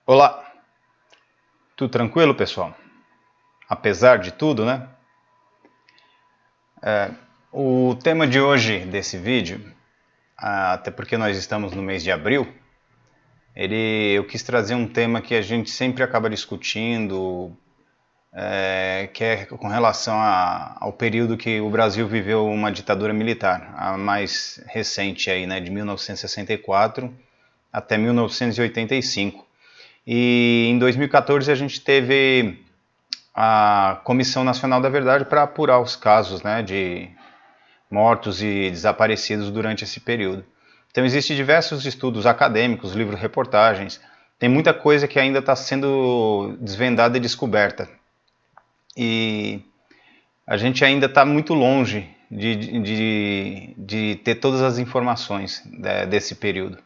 Olá, tudo tranquilo, pessoal? Apesar de tudo, né? O tema de hoje desse vídeo, até porque nós estamos no mês de abril, eu quis trazer um tema que a gente sempre acaba discutindo, que é com relação ao período que o Brasil viveu uma ditadura militar, a mais recente aí, né, de 1964 até 1985. E em 2014 a gente teve a Comissão Nacional da Verdade para apurar os casos, né, de mortos e desaparecidos durante esse período. Então existem diversos estudos acadêmicos, livros, reportagens, tem muita coisa que ainda está sendo desvendada e descoberta. E a gente ainda está muito longe de ter todas as informações desse período.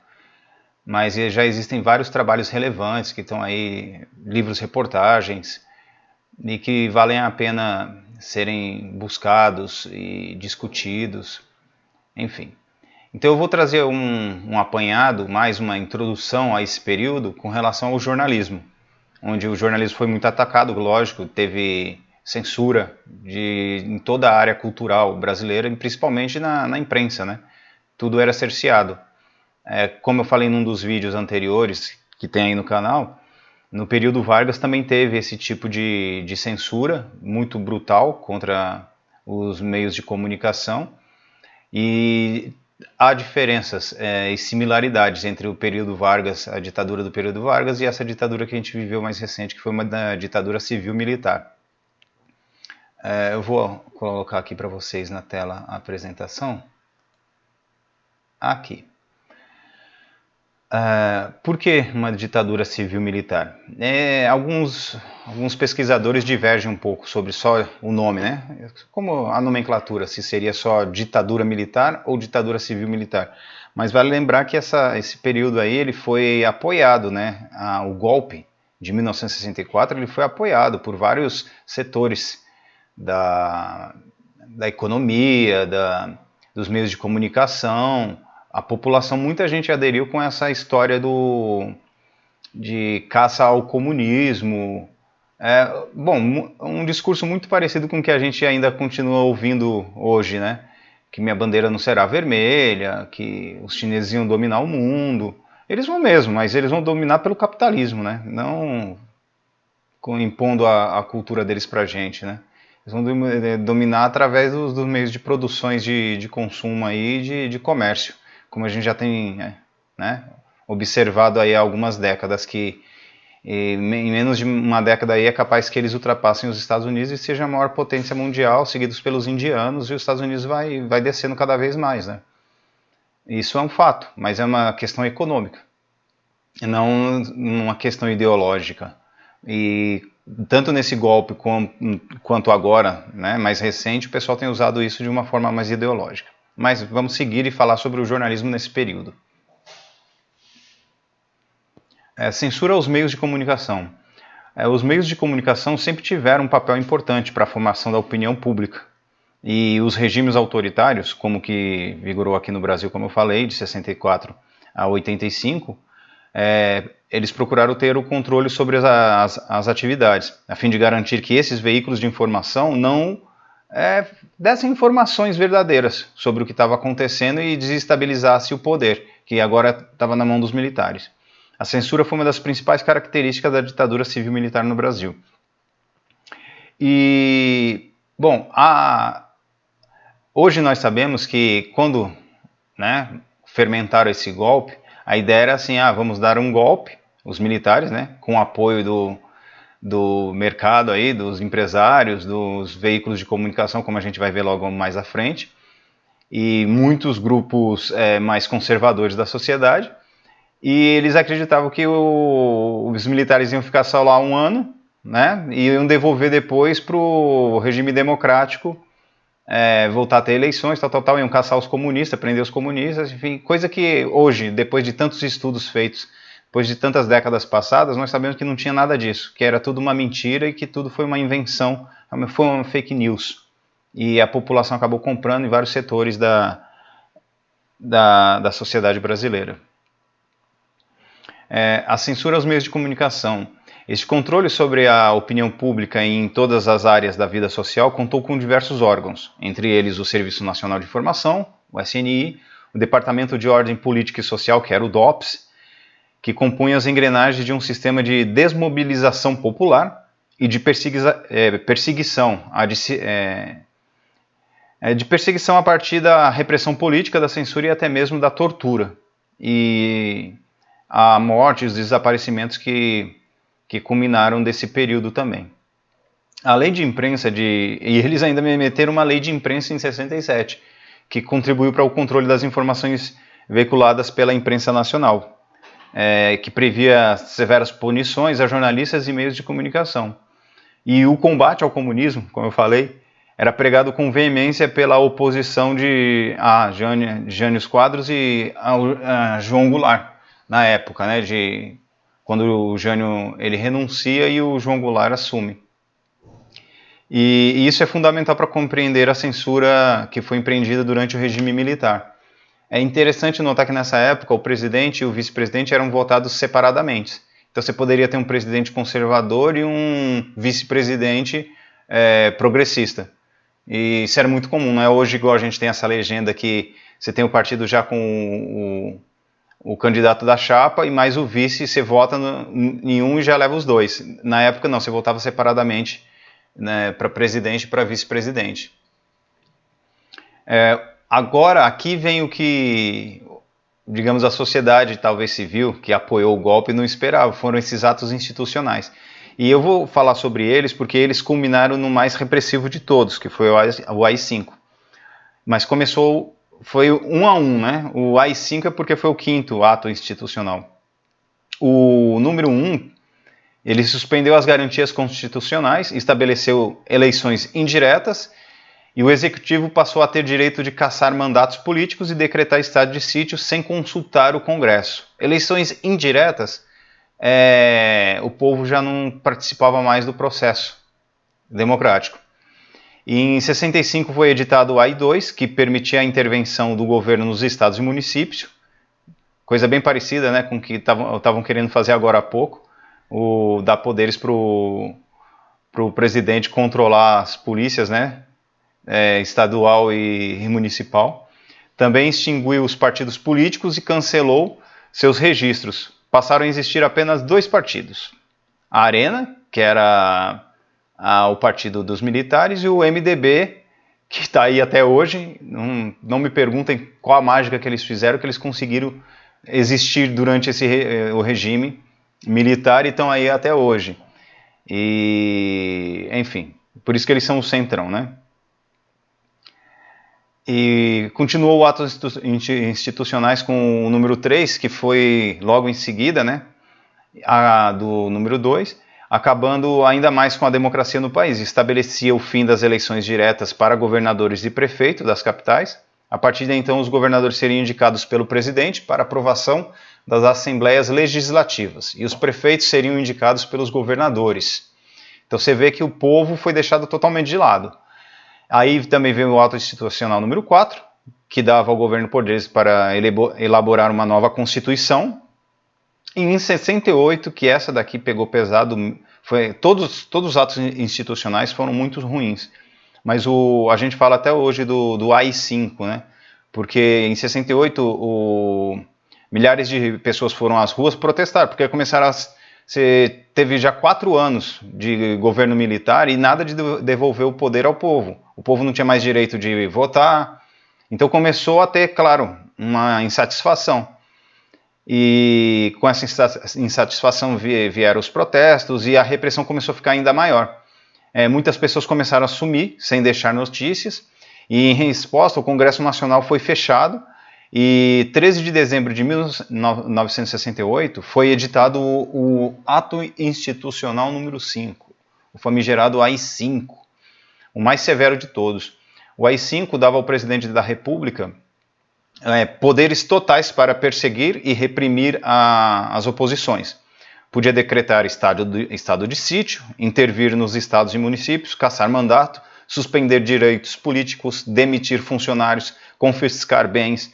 Mas já existem vários trabalhos relevantes que estão aí, livros, reportagens, e que valem a pena serem buscados e discutidos, enfim. Então eu vou trazer um apanhado, mais uma introdução a esse período com relação ao jornalismo, onde o jornalismo foi muito atacado, lógico, teve censura em toda a área cultural brasileira, e principalmente na imprensa, né? Tudo era cerceado. Como eu falei num dos vídeos anteriores que tem aí no canal, no período Vargas também teve esse tipo de censura muito brutal contra os meios de comunicação, e há diferenças e similaridades entre o período Vargas, a ditadura do período Vargas, e essa ditadura que a gente viveu mais recente, que foi uma ditadura civil-militar. Eu vou colocar aqui para vocês na tela a apresentação. Aqui. Por que uma ditadura civil-militar? Alguns pesquisadores divergem um pouco sobre só o nome, né? Como a nomenclatura, se seria só ditadura militar ou ditadura civil-militar. Mas vale lembrar que esse período aí ele foi apoiado, né? O golpe de 1964 ele foi apoiado por vários setores da economia, dos meios de comunicação. A população, muita gente aderiu com essa história de caça ao comunismo. Um discurso muito parecido com o que a gente ainda continua ouvindo hoje, né? Que minha bandeira não será vermelha, que os chineses iam dominar o mundo. Eles vão mesmo, mas eles vão dominar pelo capitalismo, né? Não impondo a cultura deles pra gente, né? Eles vão dominar através dos meios de produções de consumo aí, de comércio, como a gente já tem né, observado aí há algumas décadas, que em menos de uma década aí é capaz que eles ultrapassem os Estados Unidos e sejam a maior potência mundial, seguidos pelos indianos, e os Estados Unidos vai descendo cada vez mais, né? Isso é um fato, mas é uma questão econômica, e não uma questão ideológica. E tanto nesse golpe quanto agora, né, mais recente, o pessoal tem usado isso de uma forma mais ideológica. Mas vamos seguir e falar sobre o jornalismo nesse período. Censura aos meios de comunicação. Os meios de comunicação sempre tiveram um papel importante para a formação da opinião pública. E os regimes autoritários, como o que vigorou aqui no Brasil, como eu falei, de 64 a 85, eles procuraram ter o controle sobre as atividades, a fim de garantir que esses veículos de informação não dessem informações verdadeiras sobre o que estava acontecendo e desestabilizasse o poder, que agora estava na mão dos militares. A censura foi uma das principais características da ditadura civil-militar no Brasil. E, bom, hoje nós sabemos que quando, né, fermentaram esse golpe, a ideia era assim, vamos dar um golpe, os militares, né, com o apoio do mercado aí, dos empresários, dos veículos de comunicação, como a gente vai ver logo mais à frente, e muitos grupos mais conservadores da sociedade, e eles acreditavam que os militares iam ficar só lá um ano, né, e iam devolver depois para o regime democrático, voltar a ter eleições, iam caçar os comunistas, prender os comunistas, enfim, coisa que hoje, depois de tantos estudos feitos, depois de tantas décadas passadas, nós sabemos que não tinha nada disso, que era tudo uma mentira e que tudo foi uma invenção, foi uma fake news. E a população acabou comprando em vários setores da sociedade brasileira. A censura aos meios de comunicação. Este controle sobre a opinião pública em todas as áreas da vida social contou com diversos órgãos, entre eles o Serviço Nacional de Informação, o SNI, o Departamento de Ordem Política e Social, que era o DOPS, que compunha as engrenagens de um sistema de desmobilização popular e de perseguição a partir da repressão política, da censura e até mesmo da tortura. E a morte e os desaparecimentos que culminaram desse período também. A lei de imprensa e eles ainda me meteram uma lei de imprensa em 67, que contribuiu para o controle das informações veiculadas pela imprensa nacional, que previa severas punições a jornalistas e meios de comunicação. E o combate ao comunismo, como eu falei, era pregado com veemência pela oposição de Jânio Quadros e a João Goulart, na época, né, quando o Jânio ele renuncia e o João Goulart assume. E isso é fundamental para compreender a censura que foi empreendida durante o regime militar. É interessante notar que nessa época o presidente e o vice-presidente eram votados separadamente. Então você poderia ter um presidente conservador e um vice-presidente progressista. E isso era muito comum, não é hoje igual a gente tem essa legenda que você tem o partido já com o candidato da chapa e mais o vice, você vota em um e já leva os dois. Na época não, você votava separadamente, né, para presidente e para vice-presidente. Agora, aqui vem o que, digamos, a sociedade talvez civil, que apoiou o golpe, não esperava, foram esses atos institucionais. E eu vou falar sobre eles porque eles culminaram no mais repressivo de todos, que foi o AI-5. Mas foi 1 a 1, né? O AI-5 é porque foi o 5º ato institucional. O número 1, ele suspendeu as garantias constitucionais, estabeleceu eleições indiretas, e o executivo passou a ter direito de cassar mandatos políticos e decretar estado de sítio sem consultar o Congresso. Eleições indiretas, o povo já não participava mais do processo democrático. E em 65 foi editado o AI-2, que permitia a intervenção do governo nos estados e municípios, coisa bem parecida, né, com o que estavam querendo fazer agora há pouco, dar poderes para o presidente controlar as polícias, né, estadual e municipal. Também extinguiu os partidos políticos e cancelou seus registros. Passaram a existir apenas 2 partidos. A Arena, que era o partido dos militares, e o MDB, que está aí até hoje. Não me perguntem qual a mágica que eles fizeram, que eles conseguiram existir durante o regime militar e estão aí até hoje. E, enfim, por isso que eles são o centrão, né? E continuou atos institucionais com o número 3, que foi logo em seguida, né, do número 2, acabando ainda mais com a democracia no país. Estabelecia o fim das eleições diretas para governadores e prefeitos das capitais. A partir de então, os governadores seriam indicados pelo presidente para aprovação das assembleias legislativas, e os prefeitos seriam indicados pelos governadores. Então você vê que o povo foi deixado totalmente de lado. Aí também veio o ato institucional número 4, que dava ao governo poderes para elaborar uma nova Constituição. E em 68, que essa daqui pegou pesado, todos os atos institucionais foram muito ruins. Mas a gente fala até hoje do AI-5, né? Porque em 68 milhares de pessoas foram às ruas protestar, porque começaram você teve já 4 anos de governo militar e nada de devolver o poder ao povo. O povo não tinha mais direito de votar. Então começou a ter, claro, uma insatisfação. E com essa insatisfação vieram os protestos e a repressão começou a ficar ainda maior. Muitas pessoas começaram a sumir sem deixar notícias. E em resposta, o Congresso Nacional foi fechado. E 13 de dezembro de 1968 foi editado o Ato Institucional número 5, o famigerado AI-5, o mais severo de todos. O AI-5 dava ao presidente da República poderes totais para perseguir e reprimir as oposições. Podia decretar estado de sítio, intervir nos estados e municípios, cassar mandato, suspender direitos políticos, demitir funcionários, confiscar bens,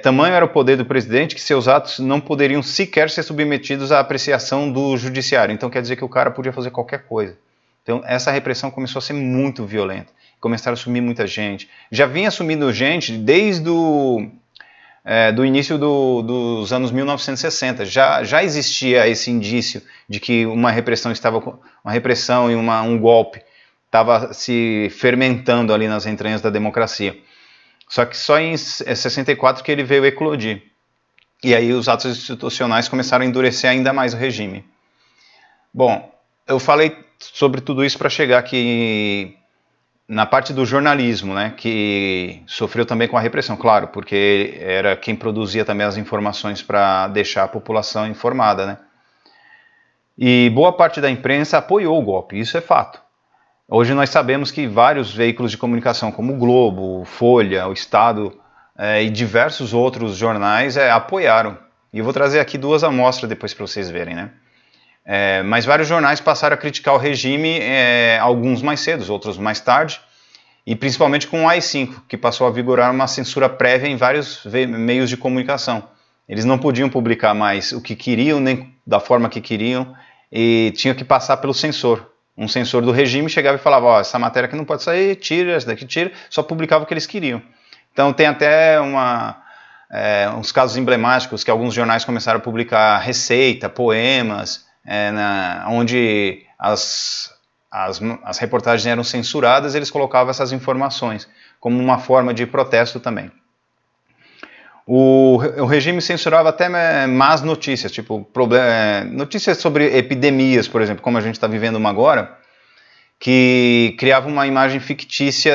Tamanho era o poder do presidente que seus atos não poderiam sequer ser submetidos à apreciação do judiciário. Então quer dizer que o cara podia fazer qualquer coisa. Então essa repressão começou a ser muito violenta. Começaram a sumir muita gente. Já vinha sumindo gente desde do início dos anos 1960. Já existia esse indício de que uma repressão e um golpe estava se fermentando ali nas entranhas da democracia. Só que só em 64 que ele veio eclodir. E aí os atos institucionais começaram a endurecer ainda mais o regime. Bom, eu falei sobre tudo isso para chegar aqui na parte do jornalismo, né, que sofreu também com a repressão, claro, porque era quem produzia também as informações para deixar a população informada, né. E boa parte da imprensa apoiou o golpe, isso é fato. Hoje nós sabemos que vários veículos de comunicação, como o Globo, Folha, o Estado e diversos outros jornais apoiaram. E eu vou trazer aqui duas amostras depois para vocês verem, né. Mas vários jornais passaram a criticar o regime, alguns mais cedo, outros mais tarde, e principalmente com o AI-5, que passou a vigorar uma censura prévia em vários meios de comunicação. Eles não podiam publicar mais o que queriam, nem da forma que queriam, e tinham que passar pelo censor. Um censor do regime chegava e falava, ó, essa matéria aqui não pode sair, tira, essa daqui tira, só publicava o que eles queriam. Então tem até uns casos emblemáticos que alguns jornais começaram a publicar receita, poemas, onde as reportagens eram censuradas, eles colocavam essas informações como uma forma de protesto também. O regime censurava até más notícias, tipo notícias sobre epidemias, por exemplo, como a gente está vivendo uma agora, que criava uma imagem fictícia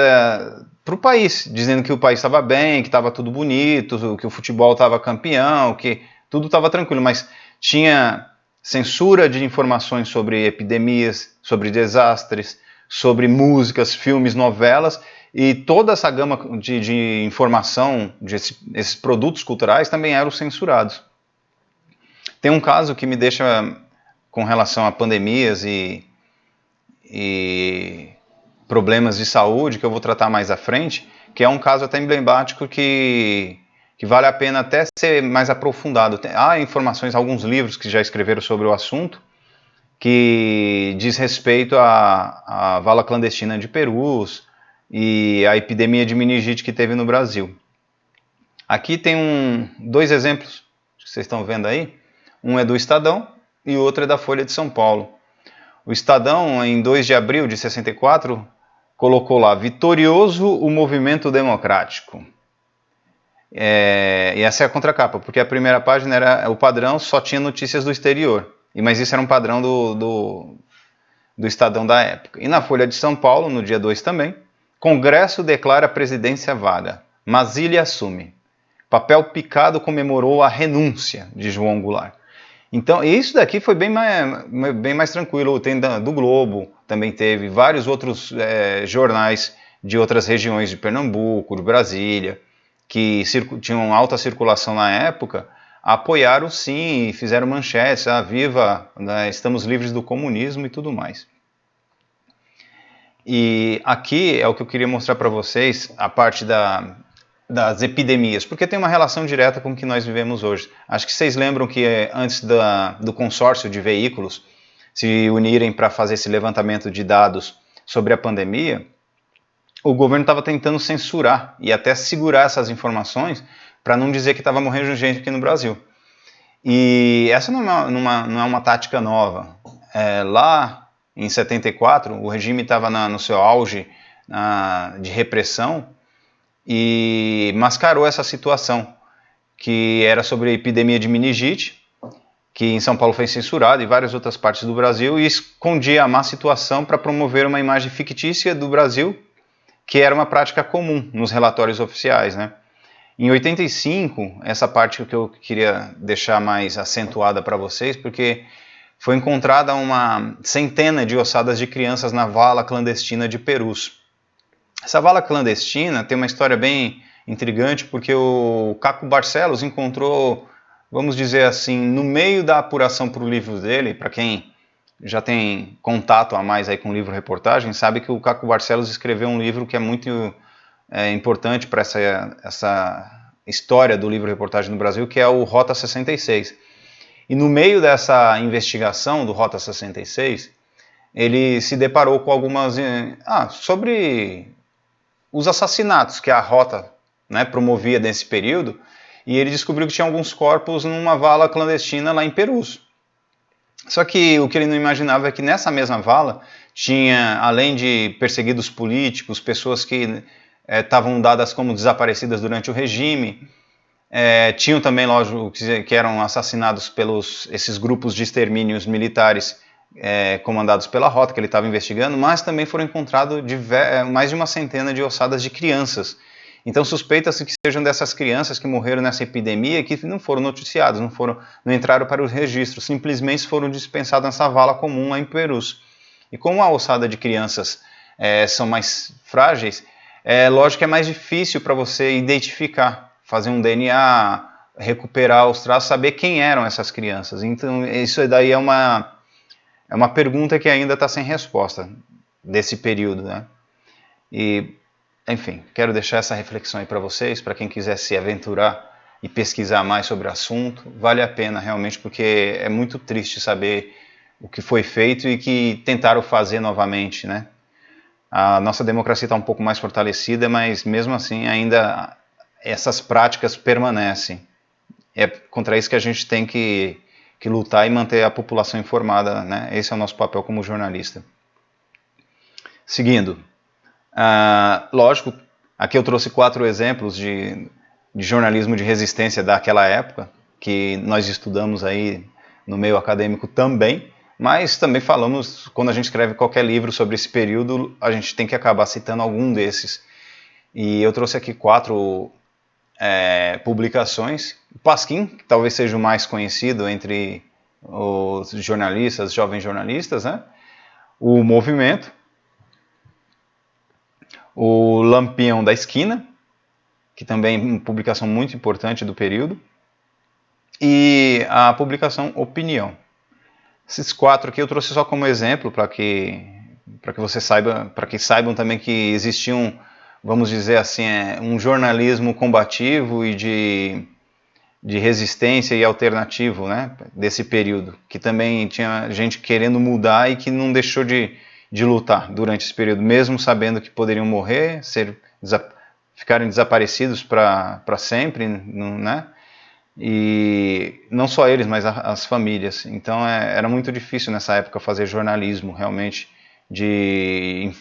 para o país, dizendo que o país estava bem, que estava tudo bonito, que o futebol estava campeão, que tudo estava tranquilo, mas tinha censura de informações sobre epidemias, sobre desastres, sobre músicas, filmes, novelas, e toda essa gama de informação, esses produtos culturais também eram censurados. Tem um caso que me deixa, com relação a pandemias e problemas de saúde, que eu vou tratar mais à frente, que é um caso até emblemático que vale a pena até ser mais aprofundado. Há informações, alguns livros que já escreveram sobre o assunto, que diz respeito à vala clandestina de Perus e a epidemia de meningite que teve no Brasil. Aqui tem dois exemplos que vocês estão vendo aí. Um é do Estadão e o outro é da Folha de São Paulo. O Estadão, em 2 de abril de 64, colocou lá, vitorioso o movimento democrático. E essa é a contracapa, porque a primeira página era o padrão, só tinha notícias do exterior. Mas isso era um padrão do Estadão da época. E na Folha de São Paulo, no dia 2 também, Congresso declara presidência vaga. Mazilli assume. Papel picado comemorou a renúncia de João Goulart. Então, isso daqui foi bem mais tranquilo. Tem do Globo, também teve vários outros jornais de outras regiões de Pernambuco, de Brasília, que tinham alta circulação na época, apoiaram sim e fizeram manchetes, viva, né, estamos livres do comunismo e tudo mais. E aqui é o que eu queria mostrar para vocês, a parte das epidemias, porque tem uma relação direta com o que nós vivemos hoje. Acho que vocês lembram que antes do consórcio de veículos se unirem para fazer esse levantamento de dados sobre a pandemia, o governo estava tentando censurar e até segurar essas informações para não dizer que estava morrendo gente aqui no Brasil. E essa não é uma tática nova. Lá em 74, o regime estava no seu auge de repressão e mascarou essa situação, que era sobre a epidemia de meningite, que em São Paulo foi censurada e várias outras partes do Brasil, e escondia a má situação para promover uma imagem fictícia do Brasil, que era uma prática comum nos relatórios oficiais, né? Em 85, essa parte que eu queria deixar mais acentuada para vocês, porque foi encontrada uma centena de ossadas de crianças na vala clandestina de Perus. Essa vala clandestina tem uma história bem intrigante, porque o Caco Barcelos encontrou, vamos dizer assim, no meio da apuração para o livro dele, para quem já tem contato a mais aí com o livro-reportagem, sabe que o Caco Barcelos escreveu um livro que é muito importante para história do livro-reportagem no Brasil, que é o Rota 66. E no meio dessa investigação do Rota 66, ele se deparou com algumas... sobre os assassinatos que a Rota, né, promovia nesse período, e ele descobriu que tinha alguns corpos numa vala clandestina lá em Perus. Só que o que ele não imaginava é que nessa mesma vala tinha, além de perseguidos políticos, pessoas que estavam dadas como desaparecidas durante o regime, tinham também, lógico, que eram assassinados pelos esses grupos de extermínios militares comandados pela Rota, que ele estava investigando, mas também foram encontrados mais de uma centena de ossadas de crianças. Então suspeita-se que sejam dessas crianças que morreram nessa epidemia que não foram noticiadas, não entraram para os registros, simplesmente foram dispensados nessa vala comum lá em Perus. E como a ossada de crianças são mais frágeis, lógico que é mais difícil para você identificar, fazer um DNA, recuperar os traços, saber quem eram essas crianças. Então isso daí é uma pergunta que ainda está sem resposta desse período, né? E, enfim, quero deixar essa reflexão aí para vocês, para quem quiser se aventurar e pesquisar mais sobre o assunto, vale a pena realmente, porque é muito triste saber o que foi feito e que tentaram fazer novamente, né? A nossa democracia está um pouco mais fortalecida, mas mesmo assim ainda essas práticas permanecem. É contra isso que a gente tem que lutar e manter a população informada, né? Esse é o nosso papel como jornalista. Seguindo, lógico, aqui eu trouxe 4 exemplos de jornalismo de resistência daquela época, que nós estudamos aí no meio acadêmico também, mas também falamos, quando a gente escreve qualquer livro sobre esse período, a gente tem que acabar citando algum desses. E eu trouxe aqui 4 publicações. O Pasquim, que talvez seja o mais conhecido entre os jornalistas, jovens jornalistas, né? O Movimento, o Lampião da Esquina, que também é uma publicação muito importante do período, e a publicação Opinião. Esses 4 aqui eu trouxe só como exemplo para que você saiba, para que saibam também que existiam, vamos dizer assim, um jornalismo combativo e de resistência e alternativo, né, desse período, que também tinha gente querendo mudar e que não deixou de lutar durante esse período, mesmo sabendo que poderiam morrer, ficarem desaparecidos para sempre, né? E não só eles, mas as famílias. Então era muito difícil nessa época fazer jornalismo realmente que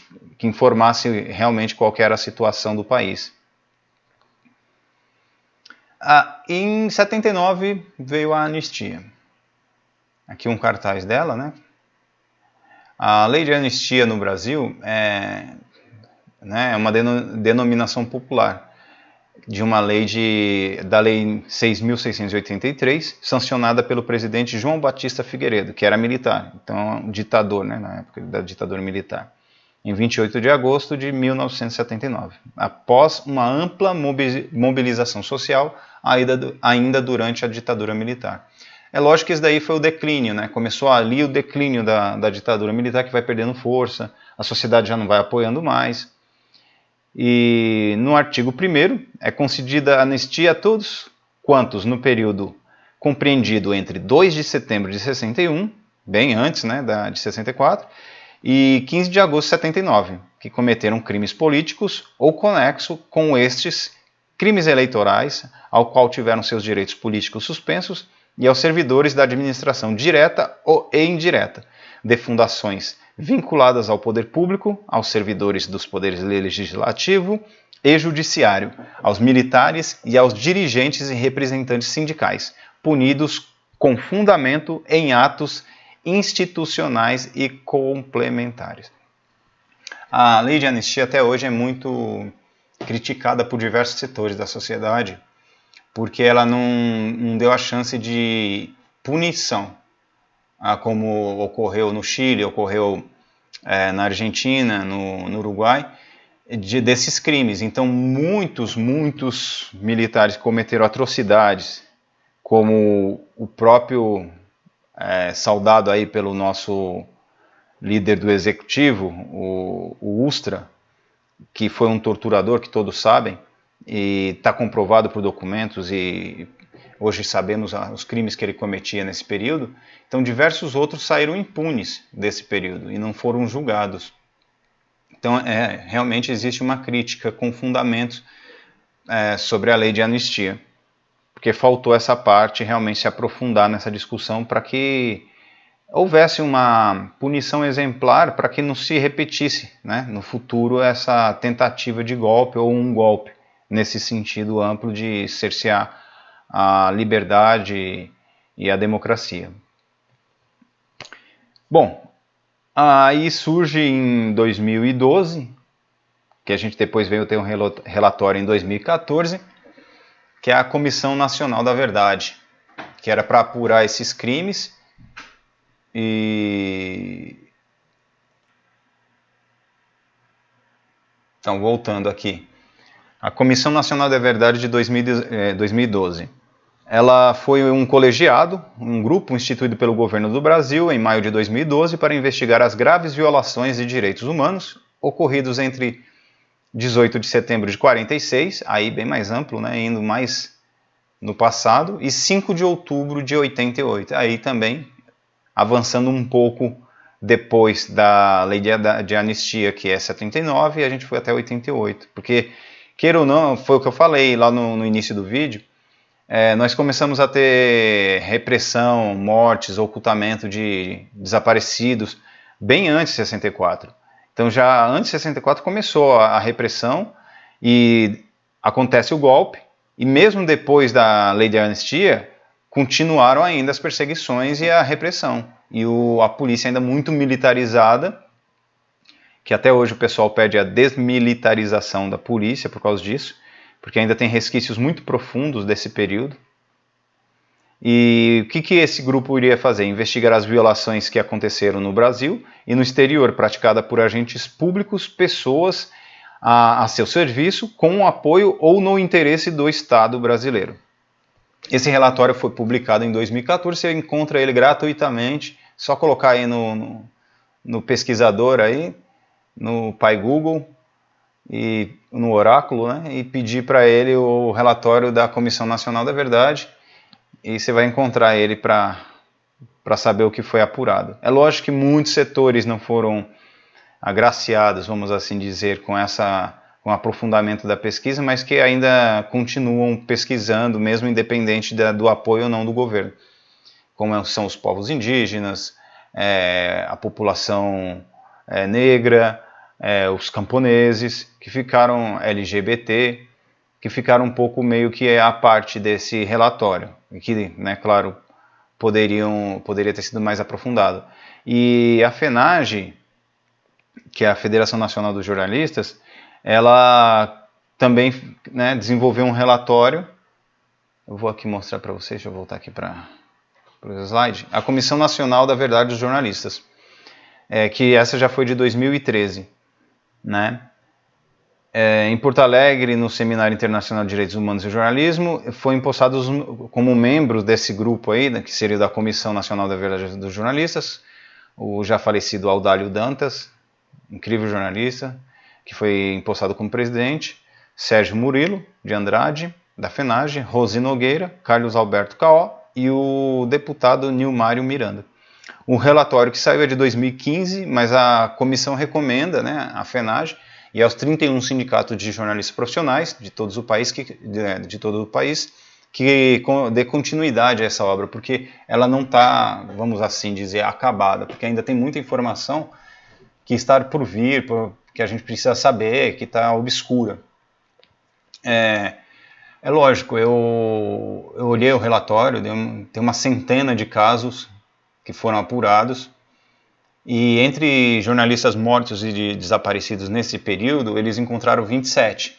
informasse realmente qual era a situação do país. Em 79 veio a anistia. Aqui um cartaz dela, né? A lei de anistia no Brasil é uma denominação popular de uma lei da Lei 6.683, sancionada pelo presidente João Batista Figueiredo, que era militar, então um ditador, né, na época da ditadura militar, em 28 de agosto de 1979, após uma ampla mobilização social ainda durante a ditadura militar. É lógico que isso daí foi o declínio, né? Começou ali o declínio da ditadura militar, que vai perdendo força, a sociedade já não vai apoiando mais. E no artigo 1º é concedida anistia a todos quantos no período compreendido entre 2 de setembro de 61, bem antes, né, de 64, e 15 de agosto de 79, que cometeram crimes políticos ou conexo com estes crimes eleitorais, ao qual tiveram seus direitos políticos suspensos, e aos servidores da administração direta e indireta, de fundações vinculadas ao poder público, aos servidores dos poderes legislativo e judiciário, aos militares e aos dirigentes e representantes sindicais, punidos com fundamento em atos institucionais e complementares. A lei de anistia até hoje é muito criticada por diversos setores da sociedade, porque ela não deu a chance de punição, como ocorreu no Chile, ocorreu na Argentina, no Uruguai, desses crimes. Então muitos militares cometeram atrocidades, como o próprio saudado aí pelo nosso líder do executivo, o Ustra, que foi um torturador, que todos sabem, e está comprovado por documentos e hoje sabemos os crimes que ele cometia nesse período. Então diversos outros saíram impunes desse período e não foram julgados. Então realmente existe uma crítica com fundamentos sobre a lei de anistia, porque faltou essa parte realmente se aprofundar nessa discussão para que houvesse uma punição exemplar para que não se repetisse, né, no futuro essa tentativa de golpe ou um golpe nesse sentido amplo de cercear a liberdade e a democracia. Bom, aí surge em 2012, que a gente depois veio ter um relatório em 2014, que é a Comissão Nacional da Verdade, que era para apurar esses crimes. Então, voltando aqui, a Comissão Nacional da Verdade de 2012. Ela foi um colegiado, um grupo instituído pelo governo do Brasil em maio de 2012 para investigar as graves violações de direitos humanos ocorridos entre 18 de setembro de 46, aí bem mais amplo, né, indo mais no passado, e 5 de outubro de 88, aí também avançando um pouco depois da lei de anistia, que é 79, e a gente foi até 88. Porque, queira ou não, foi o que eu falei lá no início do vídeo, nós começamos a ter repressão, mortes, ocultamento de desaparecidos bem antes de 64. Então já antes de 64 começou a repressão e acontece o golpe, e mesmo depois da lei de anistia, continuaram ainda as perseguições e a repressão. E a polícia ainda muito militarizada, que até hoje o pessoal pede a desmilitarização da polícia por causa disso, porque ainda tem resquícios muito profundos desse período. E o que esse grupo iria fazer? Investigar as violações que aconteceram no Brasil e no exterior, praticada por agentes públicos, pessoas a seu serviço, com o apoio ou no interesse do Estado brasileiro. Esse relatório foi publicado em 2014, você encontra ele gratuitamente, só colocar aí no pesquisador, aí, no Pai Google, e no oráculo, né, e pedir para ele o relatório da Comissão Nacional da Verdade, e você vai encontrar ele para saber o que foi apurado. É lógico que muitos setores não foram agraciados, vamos assim dizer, com o aprofundamento da pesquisa, mas que ainda continuam pesquisando, mesmo independente do apoio ou não do governo, como são os povos indígenas, a população negra, os camponeses, que ficaram LGBT, que ficaram um pouco meio que à parte desse relatório, e que, né, claro, poderia ter sido mais aprofundado. E a FENAGE, que é a Federação Nacional dos Jornalistas, ela também, né, desenvolveu um relatório. Eu vou aqui mostrar para vocês, deixa eu voltar aqui para o slide. A Comissão Nacional da Verdade dos Jornalistas, que essa já foi de 2013, né? Em Porto Alegre, no Seminário Internacional de Direitos Humanos e Jornalismo, foram empossados como membros desse grupo aí, né, que seria da Comissão Nacional da Verdade dos Jornalistas, o já falecido Audálio Dantas, incrível jornalista, que foi empossado como presidente, Sérgio Murilo de Andrade, da FENAGE, Rosi Nogueira, Carlos Alberto Caó e o deputado Nilmário Miranda. O relatório que saiu é de 2015, mas a comissão recomenda, né, a FENAGE e aos 31 sindicatos de jornalistas profissionais de todo o país que dê continuidade a essa obra, porque ela não está, vamos assim dizer, acabada, porque ainda tem muita informação que está por vir, que a gente precisa saber, que está obscura. É lógico, eu olhei o relatório, tem uma centena de casos que foram apurados, e entre jornalistas mortos e desaparecidos nesse período, eles encontraram 27.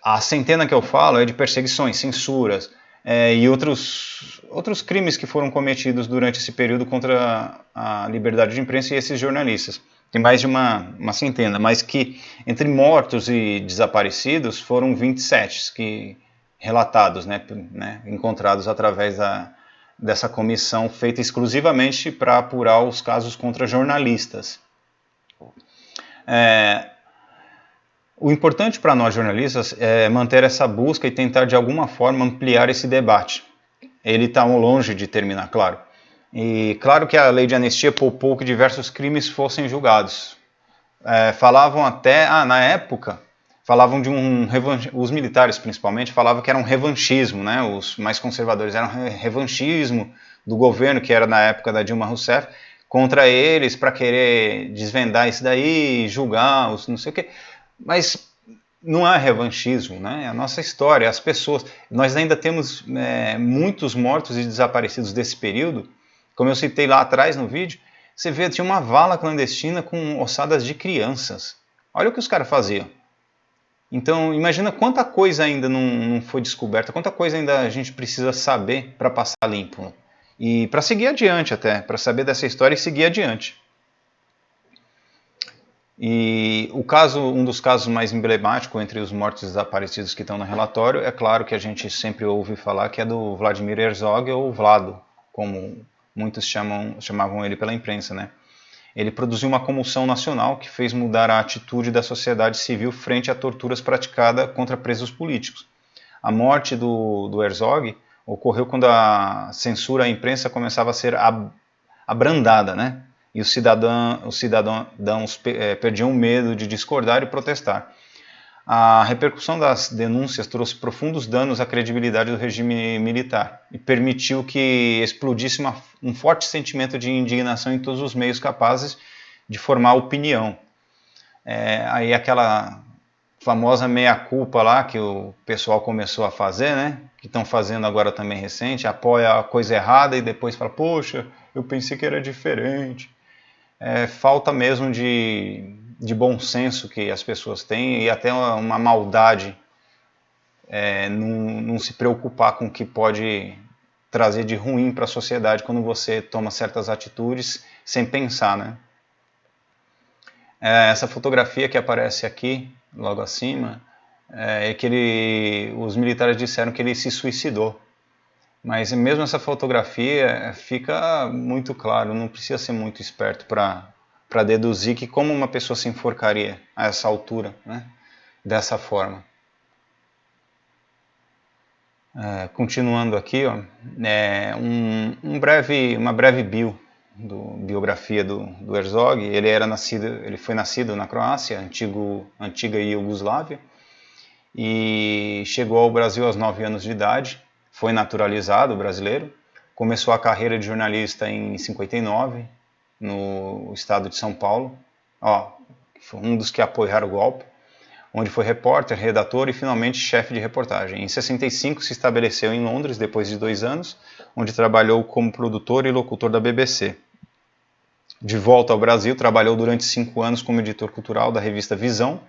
A centena que eu falo é de perseguições, censuras e outros crimes que foram cometidos durante esse período contra a liberdade de imprensa e esses jornalistas. Tem mais de uma centena, mas que entre mortos e desaparecidos foram 27 relatados, né, encontrados através dessa comissão feita exclusivamente para apurar os casos contra jornalistas. O importante para nós jornalistas é manter essa busca e tentar de alguma forma ampliar esse debate. Ele está longe de terminar, claro. E claro que a lei de anistia poupou que diversos crimes fossem julgados. Falavam até, na época, falavam de os militares principalmente, falavam que era um revanchismo, né? Os mais conservadores eram um revanchismo do governo, que era na época da Dilma Rousseff, contra eles para querer desvendar isso daí, julgar, os não sei o quê. Mas não é revanchismo, né? É a nossa história, as pessoas. Nós ainda temos muitos mortos e desaparecidos desse período, como eu citei lá atrás no vídeo. Você vê, tinha uma vala clandestina com ossadas de crianças. Olha o que os caras faziam. Então, imagina quanta coisa ainda não foi descoberta, quanta coisa ainda a gente precisa saber para passar limpo. E para seguir adiante até, para saber dessa história e seguir adiante. E um dos casos mais emblemáticos entre os mortos desaparecidos que estão no relatório, é claro que a gente sempre ouve falar que é do Vladimir Herzog, ou Vlado, como muitos chamavam ele pela imprensa, né? Ele produziu uma comoção nacional que fez mudar a atitude da sociedade civil frente a torturas praticadas contra presos políticos. A morte do Herzog ocorreu quando a censura à imprensa começava a ser abrandada, né? E os cidadãos perdiam o medo de discordar e protestar. A repercussão das denúncias trouxe profundos danos à credibilidade do regime militar e permitiu que explodisse um forte sentimento de indignação em todos os meios capazes de formar opinião. Aí aquela famosa meia-culpa lá que o pessoal começou a fazer, né? Que estão fazendo agora também recente, apoia a coisa errada e depois fala, poxa, eu pensei que era diferente. Falta mesmo de bom senso que as pessoas têm e até uma maldade, não se preocupar com o que pode trazer de ruim para a sociedade quando você toma certas atitudes sem pensar, né? Essa fotografia que aparece aqui, logo acima, é que os militares disseram que ele se suicidou. Mas mesmo essa fotografia fica muito claro, não precisa ser muito esperto para deduzir que como uma pessoa se enforcaria a essa altura, né? Dessa forma. Continuando aqui, ó, uma breve biografia do Herzog. Ele foi nascido na Croácia, antiga Iugoslávia, e chegou ao Brasil aos 9 anos de idade. Foi naturalizado brasileiro, começou a carreira de jornalista em 59, no estado de São Paulo, foi um dos que apoiaram o golpe, onde foi repórter, redator e finalmente chefe de reportagem. Em 65 se estabeleceu em Londres, depois de 2 anos, onde trabalhou como produtor e locutor da BBC. De volta ao Brasil, trabalhou durante 5 anos como editor cultural da revista Visão.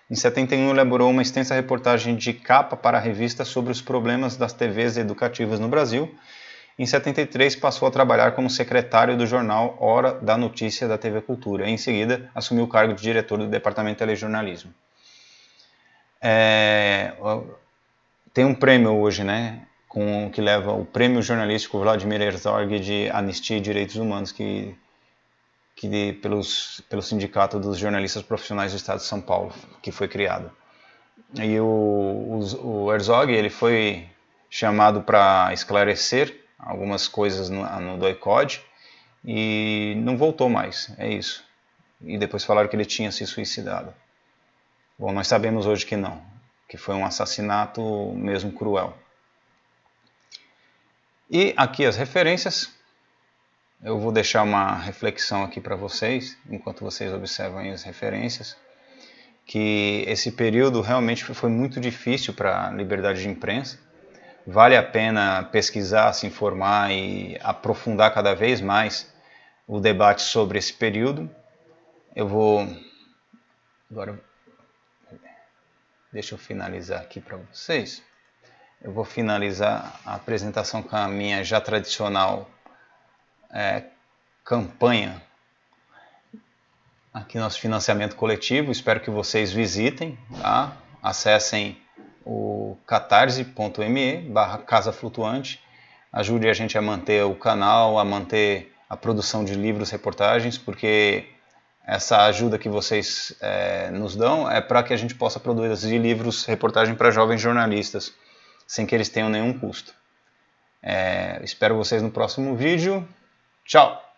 Em 71, elaborou uma extensa reportagem de capa para a revista sobre os problemas das TVs educativas no Brasil. Em 73, passou a trabalhar como secretário do jornal Hora da Notícia da TV Cultura. Em seguida, assumiu o cargo de diretor do Departamento de Telejornalismo. Tem um prêmio hoje, né, que leva o Prêmio Jornalístico Vladimir Herzog de Anistia e Direitos Humanos, pelo Sindicato dos Jornalistas Profissionais do Estado de São Paulo, que foi criado. E o Herzog, ele foi chamado para esclarecer algumas coisas no doicode e não voltou mais, é isso. E depois falaram que ele tinha se suicidado. Bom, nós sabemos hoje que não, que foi um assassinato mesmo cruel. E aqui as referências. Eu vou deixar uma reflexão aqui para vocês, enquanto vocês observam as referências, que esse período realmente foi muito difícil para a liberdade de imprensa. Vale a pena pesquisar, se informar e aprofundar cada vez mais o debate sobre esse período. Deixa eu finalizar aqui para vocês. Eu vou finalizar a apresentação com a minha já tradicional campanha aqui, nosso financiamento coletivo. Espero que vocês visitem, tá? Acessem o catarse.me/Casa Flutuante. Ajude a gente a manter o canal, a manter a produção de livros, reportagens, porque Essa ajuda que vocês nos dão é para que a gente possa produzir livros, reportagem para jovens jornalistas, sem que eles tenham nenhum custo. Espero vocês no próximo vídeo. Tchau!